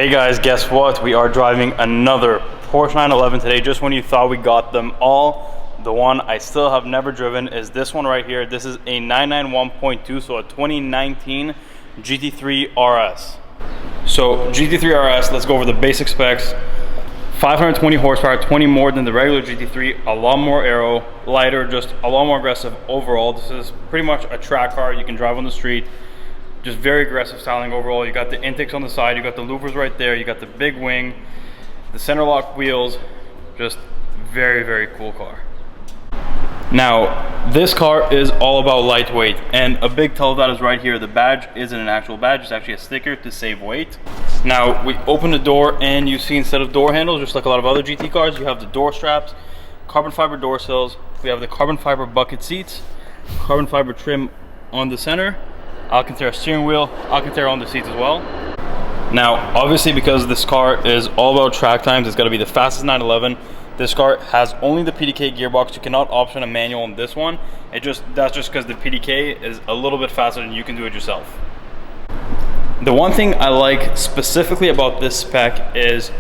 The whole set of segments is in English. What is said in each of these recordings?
Hey guys, guess what? We are driving another Porsche 911 today. Just when you thought we got them all, the one I still have never driven is this one right here. This is a 991.2, so a 2019 GT3 RS. So GT3 RS, let's go over the basic specs. 520 horsepower, 20 more than the regular GT3, a lot more aero, lighter, just a lot more aggressive overall. This is pretty much a track car you can drive on the street. Just very aggressive styling overall. You got the intakes on the side, you got the louvers right there, you got the big wing, the center lock wheels. Just very, very cool car. Now, this car is all about lightweight, and a big tell of that is right here. The badge isn't an actual badge, it's actually a sticker to save weight. Now, we open the door and you see instead of door handles, just like a lot of other GT cars, you have the door straps, carbon fiber door sills, we have the carbon fiber bucket seats, carbon fiber trim on the center, Alcantara steering wheel, Alcantara on the seats as well. Now, obviously because this car is all about track times, it's gotta be the fastest 911. This car has only the PDK gearbox. You cannot option a manual on this one. That's just because the PDK is a little bit faster than you can do it yourself. The one thing I like specifically about this spec is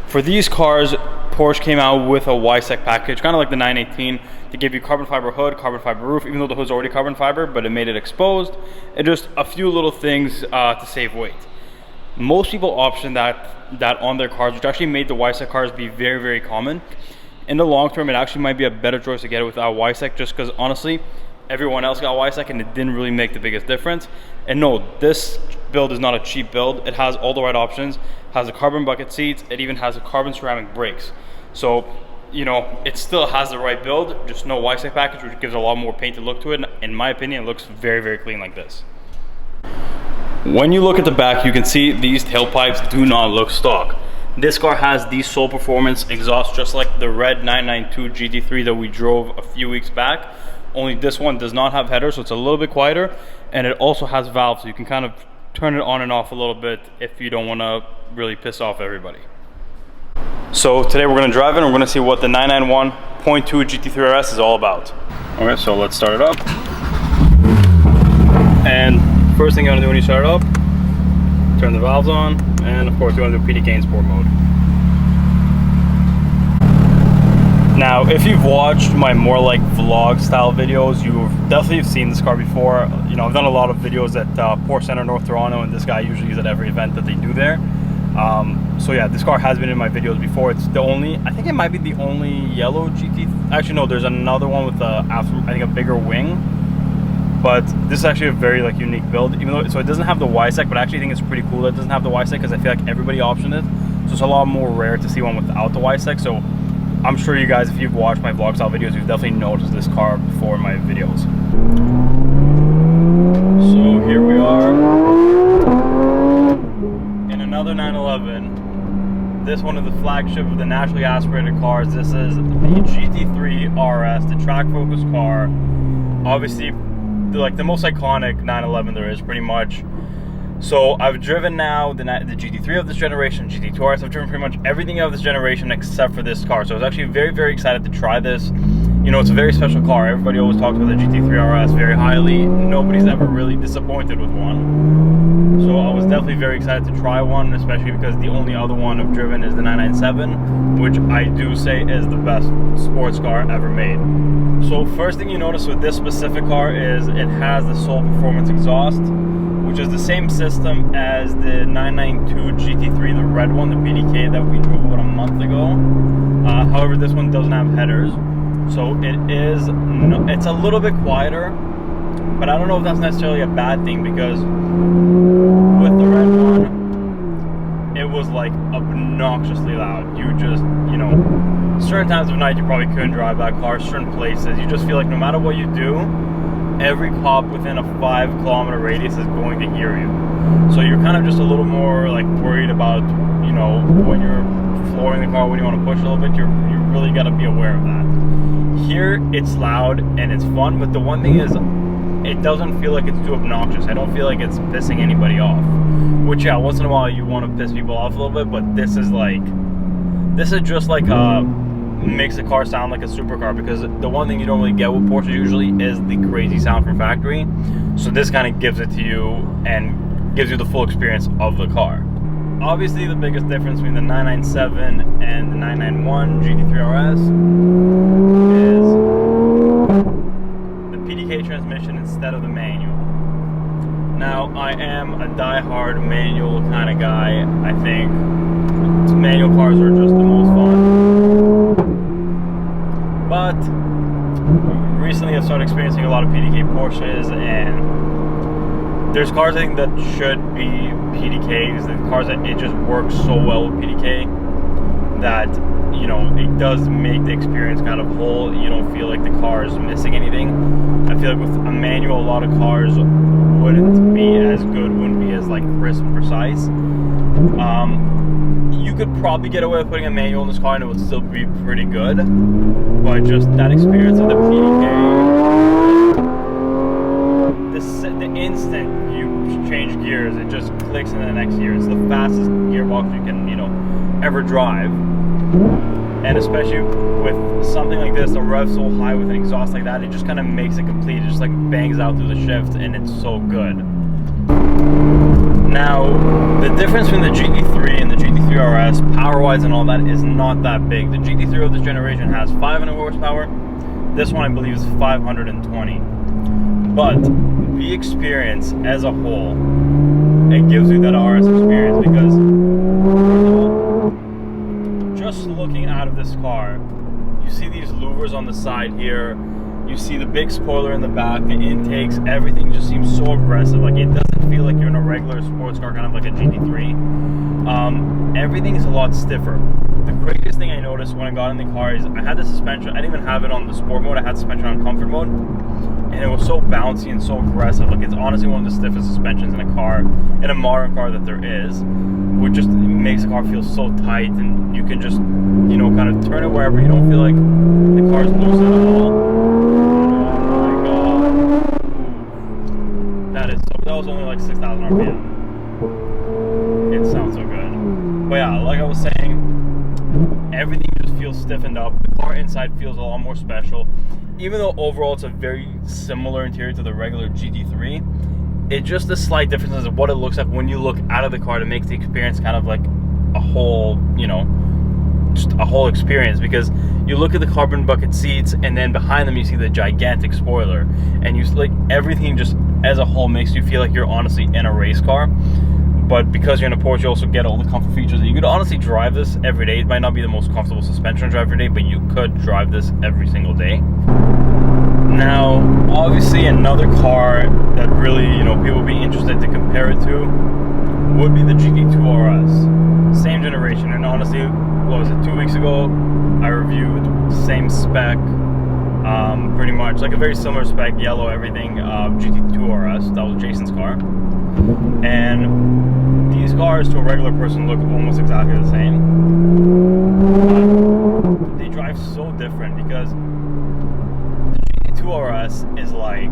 for these cars, Porsche came out with a YSEC package, kind of like the 918. They gave you carbon fiber hood, carbon fiber roof, even though the hood's already carbon fiber, but it made it exposed, and just a few little things to save weight. Most people option that on their cars, which actually made the YSEC cars be very, very common. In the long term, it actually might be a better choice to get it without YSEC, just because honestly, everyone else got YSEC and it didn't really make the biggest difference. And no, this build is not a cheap build. It has all the right options, has the carbon bucket seats, it even has the carbon ceramic brakes. So, you know, it still has the right build, just no YSEC package, which gives a lot more painted look to it. And in my opinion, it looks very, very clean like this. When you look at the back, you can see these tailpipes do not look stock. This car has the Soul Performance exhaust, just like the red 992 GT3 that we drove a few weeks back. Only this one does not have header, so it's a little bit quieter, and it also has valves, so you can kind of turn it on and off a little bit if you don't want to really piss off everybody. So today we're going to drive it and we're going to see what the 991.2 GT3 RS is all about. Okay, so let's start it up. And first thing you want to do when you start it up, turn the valves on, and of course you want to do PDK in sport mode. Now, if you've watched my more like vlog style videos, you've definitely seen this car before. You know, I've done a lot of videos at Porsche Center, North Toronto, and this guy usually is at every event that they do there. So yeah, this car has been in my videos before. It's the only, I think it might be the only yellow GT. Actually, no, there's another one with I think a bigger wing. But this is actually a very like unique build, even though so it doesn't have the YSEC, but I actually think it's pretty cool that it doesn't have the YSEC because I feel like everybody optioned it. So it's a lot more rare to see one without the YSEC. So I'm sure you guys, if you've watched my vlog style videos, you've definitely noticed this car before in my videos. So here we are in another 911. This one is the flagship of the naturally aspirated cars. This is the GT3 RS, the track focused car. Obviously, like the most iconic 911 there is, pretty much. So I've driven now the GT3 of this generation, GT2 RS. I've driven pretty much everything of this generation except for this car. So I was actually very, very excited to try this. You know, it's a very special car. Everybody always talks about the GT3 RS very highly. Nobody's ever really disappointed with one. So I was definitely very excited to try one, especially because the only other one I've driven is the 997, which I do say is the best sports car ever made. So first thing you notice with this specific car is it has the Soul Performance exhaust, which is the same system as the 992 GT3, the red one, the PDK that we drove about a month ago. However, this one doesn't have headers, so it's a little bit quieter, but I don't know if that's necessarily a bad thing, because with the red one, it was like obnoxiously loud. You just, you know, certain times of night you probably couldn't drive that car. Certain places, you just feel like no matter what you do, every cop within a 5-kilometer radius is going to hear you. So you're kind of just a little more like worried about, you know, when you're flooring the car, when you want to push a little bit, you really got to be aware of that. Here, it's loud and it's fun, but the one thing is, it doesn't feel like it's too obnoxious. I don't feel like it's pissing anybody off. Which, yeah, once in a while you want to piss people off a little bit, but this is just like makes the car sound like a supercar, because the one thing you don't really get with Porsche usually is the crazy sound from factory. So this kind of gives it to you and gives you the full experience of the car. obviously the biggest difference between the 997 and the 991 GT3 RS is the PDK transmission instead of the manual. Now, I am a die-hard manual kind of guy. I think manual cars are just the most fun. But recently I've started experiencing a lot of PDK Porsches, and there's cars I think that should be PDKs, the cars that it just works so well with PDK that, you know, it does make the experience kind of whole. You don't feel like the car is missing anything. I feel like with a manual, a lot of cars wouldn't be as good, wouldn't be as like crisp and precise. You could probably get away with putting a manual in this car and it would still be pretty good, but just that experience of the PDK, the instant you change gears, it just clicks into the next gear. It's the fastest gearbox you can, you know, ever drive. And especially with something like this, the rev so high with an exhaust like that, it just kind of makes it complete. It just like bangs out through the shift, and it's so good. Now, the difference between the GT3 and the GT3 RS, power-wise and all that, is not that big. The GT3 of this generation has 500 horsepower. This one, I believe, is 520. But the experience as a whole, it gives you that RS experience because, just looking out of this car, you see these louvers on the side here, you see the big spoiler in the back, the intakes, everything just seems so aggressive. Like, it doesn't feel like you're in a regular sports car, kind of like a GT3. Everything is a lot stiffer. The craziest thing I noticed when I got in the car is I had the suspension, I didn't even have it on the sport mode, I had suspension on comfort mode, and it was so bouncy and so aggressive. Like, it's honestly one of the stiffest suspensions in a car, in a modern car, that there is, which just makes the car feel so tight, and you can just, you know, kind of turn it wherever. You don't feel like the car's loose at all. Oh my god. That was only like 6,000 RPM. It sounds so good. But yeah, like I was saying, everything just feels stiffened up. The car inside feels a lot more special. Even though overall it's a very similar interior to the regular GT3, it just the slight differences of what it looks like when you look out of the car to make the experience kind of like a whole, you know, just a whole experience. Because you look at the carbon bucket seats, and then behind them you see the gigantic spoiler, and you like everything just as a whole makes you feel like you're honestly in a race car. But because you're in a Porsche, you also get all the comfort features. You could honestly drive this every day. It might not be the most comfortable suspension to drive every day, but you could drive this every single day. Now, obviously, another car that really, you know, people would be interested to compare it to would be the GT2 RS. Same generation, and honestly, what was it, 2 weeks ago, I reviewed same spec, pretty much, like a very similar spec, yellow, everything, GT2 RS. That was Jason's car. And these cars, to a regular person, look almost exactly the same. But they drive so different because RS is like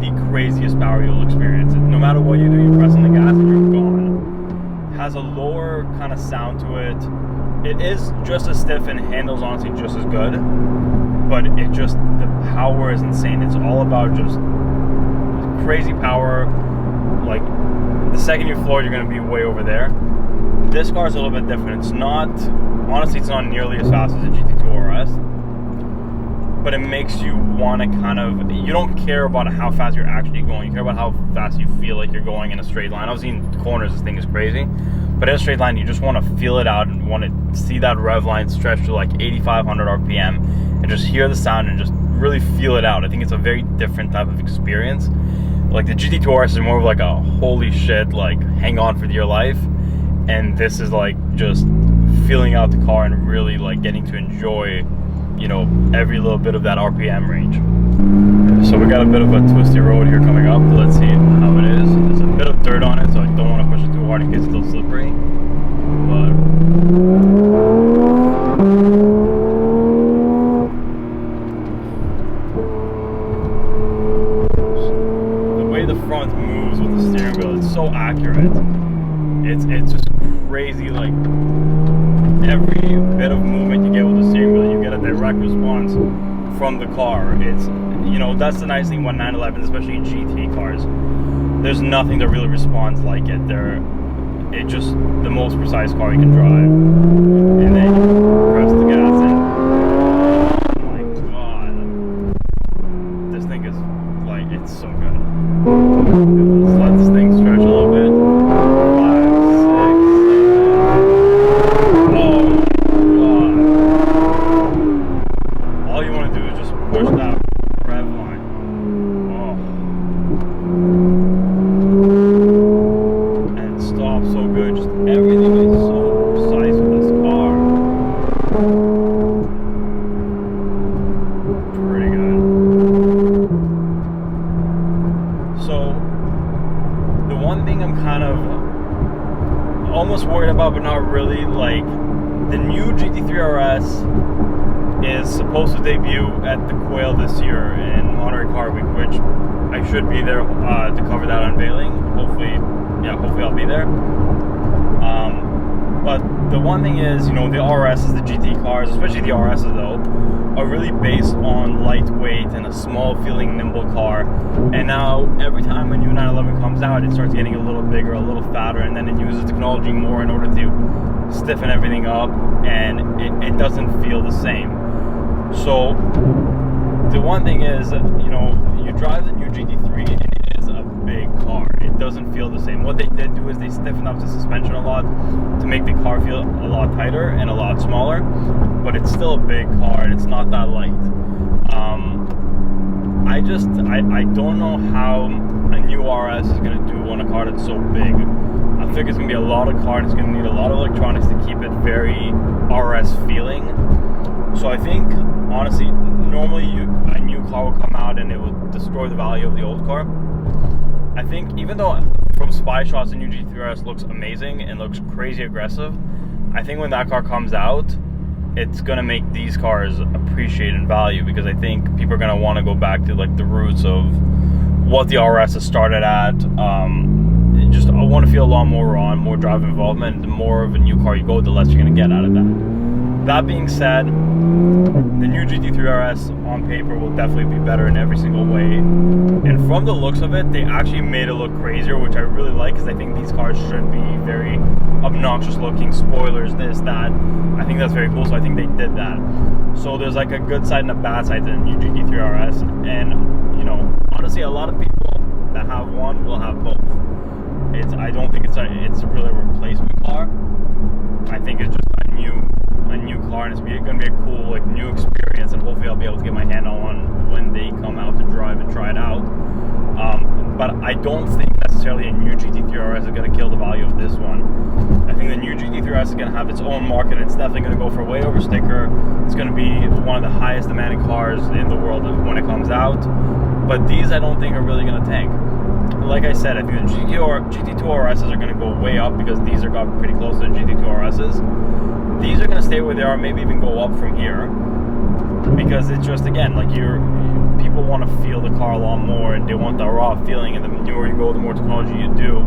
the craziest power you'll experience. No matter what you do, you press on the gas and you're gone. Has a lower kind of sound to it. It is just as stiff and handles honestly just as good, but it just, the power is insane. It's all about just crazy power. Like, the second you floor, you're going to be way over there. This car is a little bit different. It's not, honestly, it's not nearly as fast as the GT2 RS. But it makes you want to kind of, you don't care about how fast you're actually going, you care about how fast you feel like you're going in a straight line. Obviously in corners this thing is crazy, but in a straight line you just want to feel it out and want to see that rev line stretch to like 8,500 RPM and just hear the sound and just really feel it out. I think it's a very different type of experience. Like the GT2 RS is more of like a holy shit, like hang on for dear life, and this is like just feeling out the car and really like getting to enjoy, you know, every little bit of that RPM range. So we got a bit of a twisty road here coming up. Let's see how it is. There's a bit of dirt on it, so I don't want to push it too hard in case it's still slippery. But the way the front moves with the steering wheel, it's so accurate. It's just crazy. Like, every bit of movement you get with the steering wheel, you get a direct response from the car. It's, you know, that's the nice thing about 911s, especially GT cars. There's nothing that really responds like it. it's just the most precise car you can drive. And then you press the gas and oh my god, this thing is like, it's so good. Let's let this thing stretch a little bit. 5, 6, 7. Oh my god. All you want to do is just push that rev line. Oh. And it stops so good. Just everything is so precise with this car. Pretty good. So, the one thing I'm kind of almost worried about, but not really, like, the new GT3 RS is supposed to debut at the Quail this year in Monterey Car Week, which I should be there to cover that unveiling. Hopefully I'll be there. But the one thing is, you know, the RSs, the GT cars, especially the RSs though, are really based on lightweight and a small feeling nimble car. And now every time a new 911 comes out, it starts getting a little bigger, a little fatter, and then it uses technology more in order to stiffen everything up, and it doesn't feel the same. So the one thing is, you know, you drive the new GT3 and it is a big car. It doesn't feel the same. What they did do is they stiffened up the suspension a lot to make the car feel a lot tighter and a lot smaller, but it's still a big car and it's not that light. I don't know how a new RS is going to do on a car that's so big. I think it's going to be a lot of car and it's going to need a lot of electronics to keep it very RS feeling. So I think, honestly, normally a new car will come out and it will destroy the value of the old car. I think even though from spy shots the new GT3 RS looks amazing and looks crazy aggressive, I think when that car comes out, it's going to make these cars appreciate in value, because I think people are going to want to go back to like the roots of what the RS has started at. I want to feel a lot more raw and more drive involvement. The more of a new car you go, the less you're going to get out of that. That being said, the new GT3 RS on paper will definitely be better in every single way. And from the looks of it, they actually made it look crazier, which I really like, because I think these cars should be very obnoxious looking, spoilers, this, that. I think that's very cool, so I think they did that. So there's like a good side and a bad side to the new GT3 RS. And, you know, honestly, a lot of people that have one will have both. I don't think it's really a replacement car. I think it's just a new car, and it's going to be a cool like new experience, and hopefully I'll be able to get my hand on one when they come out to drive and try it out. But I don't think necessarily a new GT3 RS is going to kill the value of this one. I think the new GT3 RS is going to have its own market. It's definitely going to go for way over sticker. It's going to be one of the highest demanding cars in the world when it comes out. But these I don't think are really going to tank. Like I said, I think the GT2 RSs are going to go way up, because these are got pretty close to the GT2 RSs. These are going to stay where they are, maybe even go up from here, because it's just, again, like people want to feel the car a lot more, and they want that raw feeling, and the newer you go, the more technology you do,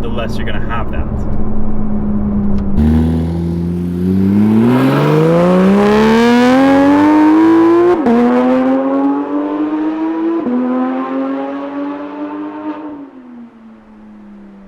the less you're going to have that.